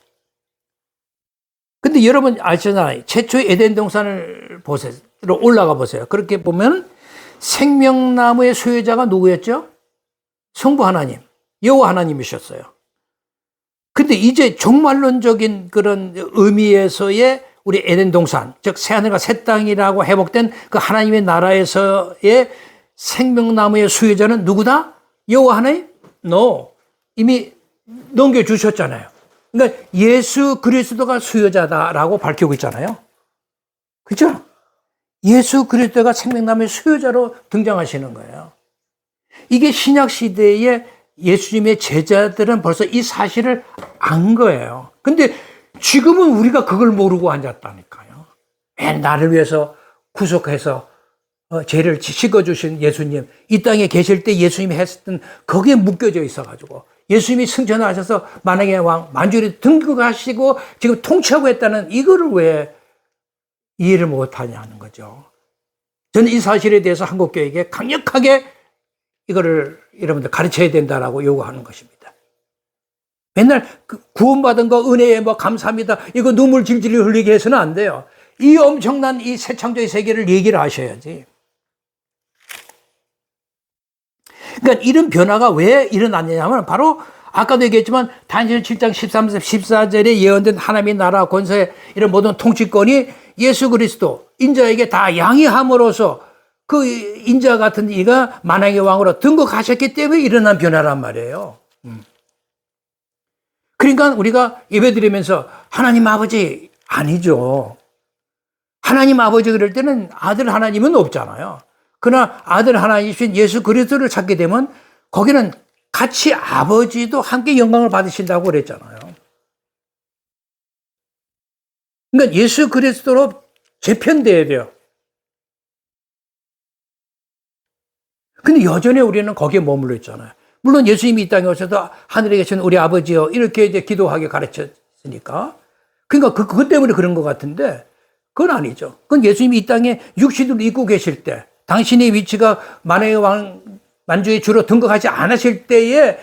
근데 여러분 아시잖아요. 최초의 에덴 동산을 보세요. 올라가 보세요. 그렇게 보면 생명나무의 소유자가 누구였죠? 성부 하나님, 여호와 하나님이셨어요. 근데 이제 종말론적인 그런 의미에서의 우리 에덴 동산, 즉 새하늘과 새 땅이라고 회복된 그 하나님의 나라에서의 생명나무의 소유자는 누구다? 여호와 하나님? No. 이미 넘겨주셨잖아요. 그러니까 예수 그리스도가 수요자다라고 밝히고 있잖아요. 그죠? 예수 그리스도가 생명나무의 수요자로 등장하시는 거예요. 이게 신약 시대에 예수님의 제자들은 벌써 이 사실을 안 거예요. 근데 지금은 우리가 그걸 모르고 앉았다니까요. 나를 위해서 구속해서 죄를 씻어주신 예수님, 이 땅에 계실 때 예수님이 했던 거기에 묶여져 있어가지고 예수님이 승천하셔서 만왕의 왕 만주리 등극하시고 지금 통치하고 했다는 이거를 왜 이해를 못하냐는 거죠. 저는 이 사실에 대해서 한국교회에게 강력하게 이거를 여러분들 가르쳐야 된다라고 요구하는 것입니다. 맨날 구원받은 거 은혜에 뭐 감사합니다. 이거 눈물 질질 흘리게 해서는 안 돼요. 이 엄청난 이 새 창조의 세계를 얘기를 하셔야지. 그러니까 이런 변화가 왜 일어났냐면 바로 아까도 얘기했지만 다니엘 7장 13, 14절에 예언된 하나님의 나라 권세 이런 모든 통치권이 예수 그리스도 인자에게 다 양이함으로써 그 인자 같은 이가 만왕의 왕으로 등극하셨기 때문에 일어난 변화란 말이에요. 그러니까 우리가 예배드리면서 하나님 아버지 아니죠. 하나님 아버지 그럴 때는 아들 하나님은 없잖아요. 그러나 아들 하나님이신 예수 그리스도를 찾게 되면 거기는 같이 아버지도 함께 영광을 받으신다고 그랬잖아요. 그러니까 예수 그리스도로 재편돼야 돼요. 근데 여전히 우리는 거기에 머물러 있잖아요. 물론 예수님이 이 땅에 오셔서 하늘에 계신 우리 아버지여 이렇게 이제 기도하게 가르쳤으니까. 그러니까 그것 때문에 그런 것 같은데 그건 아니죠. 그건 예수님이 이 땅에 육신으로 입고 계실 때 당신의 위치가 만왕의 왕 만주의 주로 등극하지 않으실 때에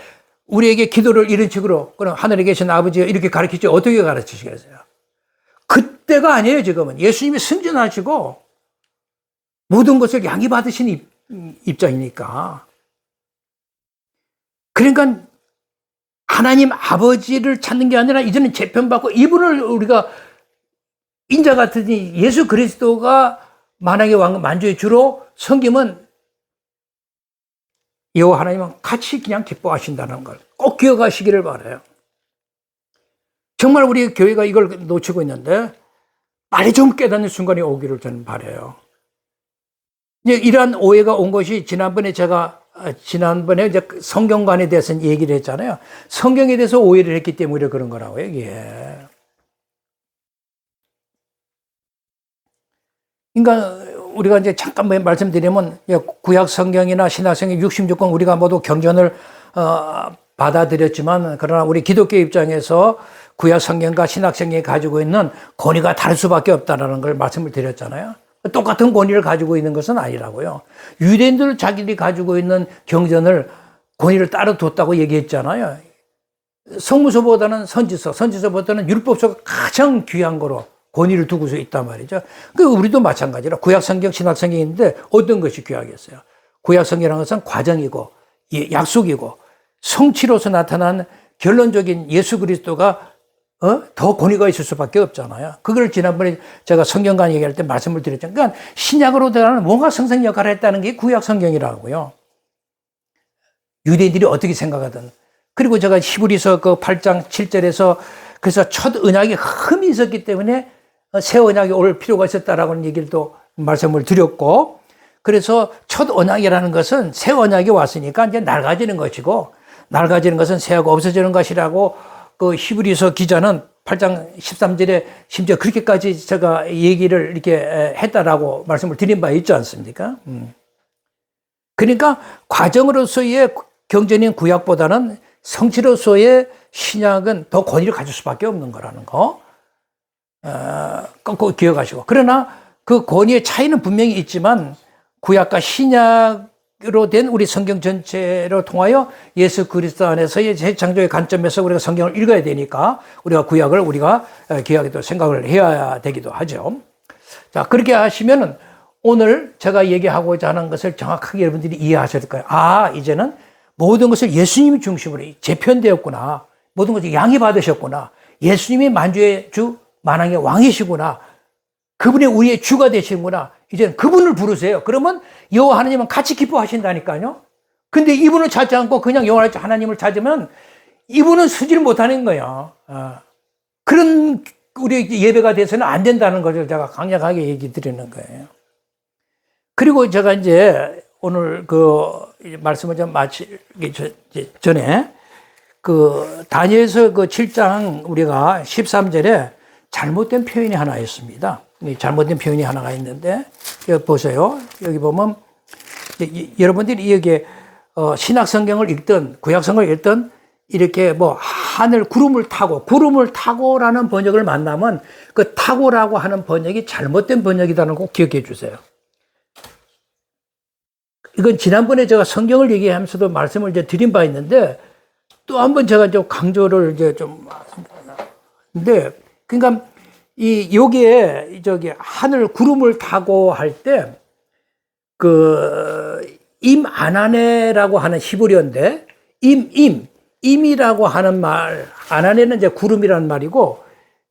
우리에게 기도를 이런 식으로 그럼 하늘에 계신 아버지여 이렇게 가르치지 어떻게 가르치시겠어요? 그때가 아니에요. 지금은 예수님이 승진하시고 모든 것을 양이 받으신 입장이니까. 그러니까 하나님 아버지를 찾는 게 아니라 이제는 재편받고 이분을 우리가 인자 같으니 예수 그리스도가 만왕의 왕 만주의 주로 섬기면 여호와 하나님은 같이 그냥 기뻐하신다는 걸 꼭 기억하시기를 바라요. 정말 우리 교회가 이걸 놓치고 있는데 빨리 좀 깨닫는 순간이 오기를 저는 바라요. 이러한 오해가 온 것이 지난번에 이제 성경관에 대해서 얘기를 했잖아요. 성경에 대해서 오해를 했기 때문에 그런 거라고요, 이게. 그러니까 우리가 이제 잠깐 말씀드리면 구약 성경이나 신약 성경 66권 우리가 모두 경전을 받아들였지만 그러나 우리 기독교 입장에서 구약 성경과 신약 성경이 가지고 있는 권위가 다를 수밖에 없다는 걸 말씀을 드렸잖아요. 똑같은 권위를 가지고 있는 것은 아니라고요. 유대인들 자기들이 가지고 있는 경전을 권위를 따로 뒀다고 얘기했잖아요. 성무서보다는 선지서보다는 율법서가 가장 귀한 거로 권위를 두고서 있단 말이죠. 그 우리도 마찬가지로 구약 성경, 신약 성경인데 어떤 것이 귀하겠어요? 구약 성경이라는 것은 과정이고 약속이고 성취로서 나타난 결론적인 예수 그리스도가 더 권위가 있을 수밖에 없잖아요. 그걸 지난번에 제가 성경관 얘기할 때 말씀을 드렸잖아요. 그러니까 신약으로 들어가는 뭔가 성생 역할을 했다는 게 구약 성경이라고요. 유대인들이 어떻게 생각하든. 그리고 제가 히브리서 그 8장 7절에서 그래서 첫 언약에 흠이 있었기 때문에 새 언약이 올 필요가 있었다라는 얘기를 또 말씀을 드렸고, 그래서 첫 언약이라는 것은 새 언약이 왔으니까 이제 낡아지는 것이고, 낡아지는 것은 새하고 없어지는 것이라고 그 히브리서 기자는 8장 13절에 심지어 그렇게까지 제가 얘기를 이렇게 했다라고 말씀을 드린 바 있지 않습니까? 그러니까 과정으로서의 경전인 구약보다는 성취로서의 신약은 더 권위를 가질 수밖에 없는 거라는 거 꼭 기억하시고, 그러나 그 권위의 차이는 분명히 있지만 구약과 신약으로 된 우리 성경 전체로 통하여 예수 그리스도 안에서의 재창조의 관점에서 우리가 성경을 읽어야 되니까 우리가 구약을 우리가 기억에도 생각을 해야 되기도 하죠. 자, 그렇게 하시면은 오늘 제가 얘기하고자 하는 것을 정확하게 여러분들이 이해하셔야 될 거예요. 아, 이제는 모든 것을 예수님이 중심으로 재편되었구나. 모든 것을 양해 받으셨구나. 예수님이 만주의 주, 만왕의 왕이시구나. 그분이 우리의 주가 되시는구나. 이제는 그분을 부르세요. 그러면 여호와 하나님은 같이 기뻐하신다니까요. 근데 이분을 찾지 않고 그냥 여호와 하나님을 찾으면 이분은 쓰지를 못하는 거예요. 그런 우리 예배가 돼서는 안 된다는 것을 제가 강력하게 얘기 드리는 거예요. 그리고 제가 이제 오늘 그 말씀을 좀 마치기 전에 그 다니엘서 그 7장 우리가 13절에 잘못된 표현이 하나 있습니다. 잘못된 표현이 하나가 있는데 여기 보세요. 여기 보면 여러분들이 여기에 신약 성경을 읽든 구약 성경을 읽든 이렇게 뭐 하늘 구름을 타고라는 번역을 만나면 그 타고라고 하는 번역이 잘못된 번역이라는 거 꼭 기억해 주세요. 이건 지난번에 제가 성경을 얘기하면서도 말씀을 이제 드린 바 있는데 또 한번 제가 좀 강조를 이제 좀 근데 그러니까 여기에 하늘 구름을 타고 할 때 그 임아나네라고 하는 히브리어인데 임이라고 하는 말, 아나네는 이제 구름이라는 말이고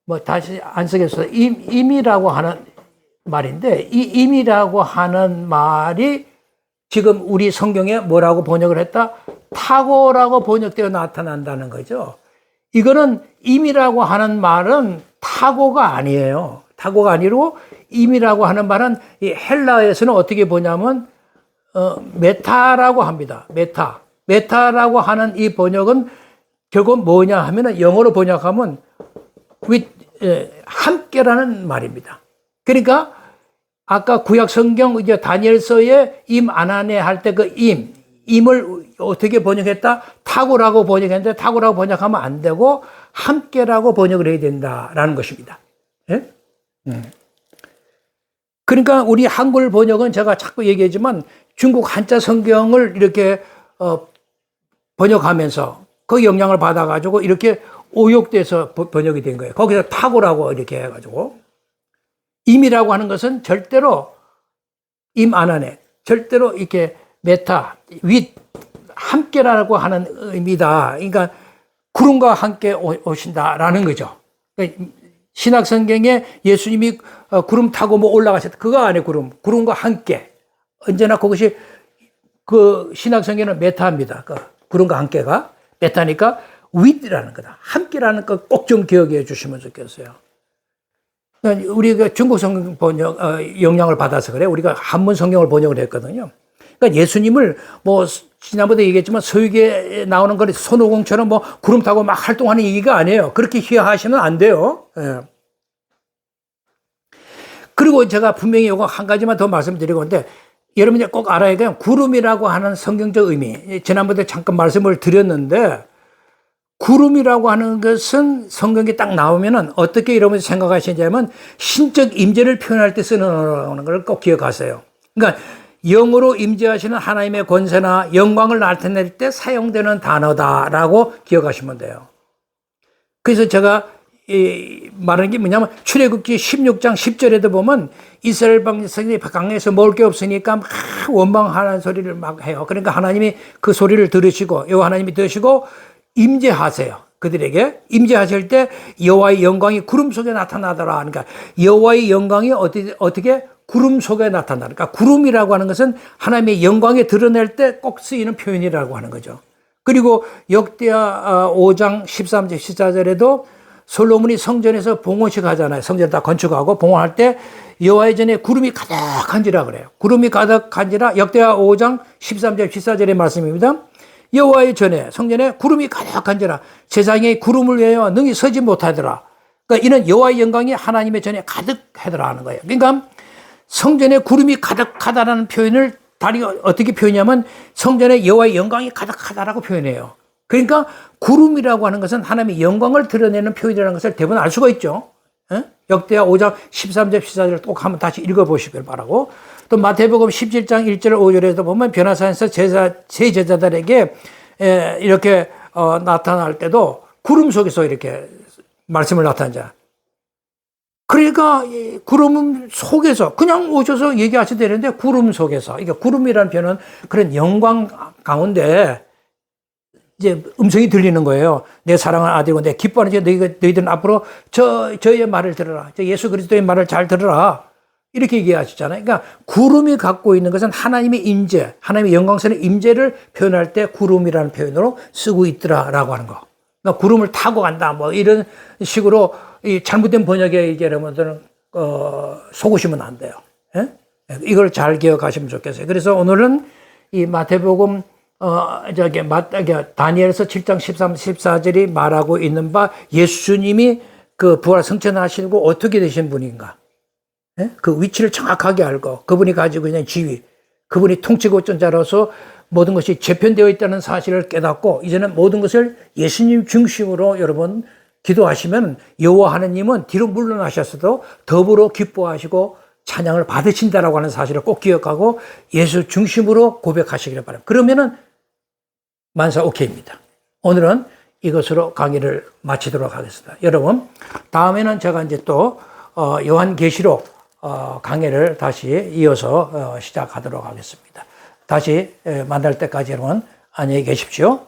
뭐 다시 안 쓰겠어요. 임이라고 하는 말인데 이 임이라고 하는 말이 지금 우리 성경에 뭐라고 번역을 했다? 타고라고 번역되어 나타난다는 거죠. 이거는 임이라고 하는 말은 타고가 아니에요. 타고가 아니고 임이라고 하는 말은 이 헬라에서는 어떻게 보냐면 메타라고 합니다. 메타라고 하는 이 번역은 결국 뭐냐 하면은 영어로 번역하면 함께라는 말입니다. 그러니까 아까 구약 성경 이제 다니엘서에 임아나네 할 때 그 임을 어떻게 번역했다? 타고라고 번역했는데 타고라고 번역하면 안 되고 함께라고 번역을 해야 된다라는 것입니다. 예? 그러니까 우리 한글 번역은 제가 자꾸 얘기하지만 중국 한자 성경을 이렇게 번역하면서 그 영향을 받아가지고 이렇게 오역돼서 번역이 된 거예요. 거기서 타고라고 이렇게 해가지고 임이라고 하는 것은 절대로 임 안 하네. 절대로 이렇게 메타, 함께라고 하는 의미다. 그러니까 구름과 함께 오신다라는 거죠. 그러니까 신약 성경에 예수님이 구름 타고 뭐 올라가셨다. 그거 아니에요, 구름과 함께. 언제나 그것이 그 신약 성경은 메타입니다. 그 구름과 함께가 메타니까 with라는 거다. 함께라는 거 꼭 좀 기억해 주시면 좋겠어요. 우리가 중국 성경 번역 영향을 받아서 그래. 우리가 한문 성경을 번역을 했거든요. 그러니까 예수님을 뭐 지난번에 얘기했지만 서유기에 나오는 거 손오공처럼 뭐 구름 타고 막 활동하는 얘기가 아니에요. 그렇게 희화하시면 안 돼요. 예. 그리고 제가 분명히 이거 한 가지만 더 말씀드리고 있는데 여러분이 꼭 알아야 돼요. 구름이라고 하는 성경적 의미. 지난번에 잠깐 말씀을 드렸는데 구름이라고 하는 것은 성경에 딱 나오면은 어떻게 여러분이 생각하시냐면 신적 임재를 표현할 때 쓰는 걸 꼭 기억하세요. 그러니까 영으로 임재하시는 하나님의 권세나 영광을 나타낼 때 사용되는 단어다라고 기억하시면 돼요. 그래서 제가 말하는 게 뭐냐면 출애굽기 16장 10절에도 보면 이스라엘 백성이 강에서 먹을 게 없으니까 막 원망하는 소리를 막 해요. 그러니까 하나님이 그 소리를 들으시고 여호와 하나님이 들으시고 임재하세요. 그들에게 임재하실 때 여호와의 영광이 구름 속에 나타나더라. 그러니까 여호와의 영광이 어떻게 구름 속에 나타나는. 그러니까 구름이라고 하는 것은 하나님의 영광에 드러낼 때 꼭 쓰이는 표현이라고 하는 거죠. 그리고 역대하 5장 13절 14절에도 솔로몬이 성전에서 봉헌식 하잖아요. 성전을 다 건축하고 봉헌할 때 여호와의 전에 구름이 가득한지라 그래요. 구름이 가득한지라 역대하 5장 13절 14절의 말씀입니다. 여호와의 전에 성전에 구름이 가득한지라 세상에 구름을 위하여 능히 서지 못하더라. 그러니까 이는 여호와의 영광이 하나님의 전에 가득하더라 하는 거예요. 그러니까 성전에 구름이 가득하다라는 표현을 다리 어떻게 표현하냐면 성전에 여호와의 영광이 가득하다라고 표현해요. 그러니까 구름이라고 하는 것은 하나님의 영광을 드러내는 표현이라는 것을 대부분 알 수가 있죠. 역대하 5장 13절 14절을 꼭 한번 다시 읽어보시길 바라고, 또 마태복음 17장 1절 5절에도 보면 변화산에서 세 제자들에게 이렇게 나타날 때도 구름 속에서 이렇게 말씀을 나타내자. 그러니까 구름 속에서 그냥 오셔서 얘기하셔도 되는데 구름 속에서, 이게 구름이라는 표현은 그런 영광 가운데 이제 음성이 들리는 거예요. 내 사랑하는 아들이고 내 기뻐하는 자 너희들은 앞으로 저의 말을 들어라. 저 예수 그리스도의 말을 잘 들어라. 이렇게 얘기하시잖아요. 그러니까 구름이 갖고 있는 것은 하나님의 임재, 하나님의 영광스러운 임재를 표현할 때 구름이라는 표현으로 쓰고 있더라라고 하는 거. 그러니까 구름을 타고 간다. 뭐 이런 식으로 이 잘못된 번역에 얘기하면 속으시면 안 돼요. 예? 이걸 잘 기억하시면 좋겠어요. 그래서 오늘은 이 마태복음 다니엘서 7장 13, 14절이 말하고 있는 바 예수님이 그 부활 승천하시고 어떻게 되신 분인가. 예? 그 위치를 정확하게 알고 그분이 가지고 있는 지위, 그분이 통치고전자로서 모든 것이 재편되어 있다는 사실을 깨닫고 이제는 모든 것을 예수님 중심으로 여러분 기도하시면 여호와 하나님은 뒤로 물러나셨어도 더불어 기뻐하시고 찬양을 받으신다라고 하는 사실을 꼭 기억하고 예수 중심으로 고백하시기를 바랍니다. 그러면은 만사 오케이입니다. 오늘은 이것으로 강의를 마치도록 하겠습니다. 여러분, 다음에는 제가 이제 또 요한계시록 강의를 다시 이어서 시작하도록 하겠습니다. 다시 만날 때까지 여러분 안녕히 계십시오.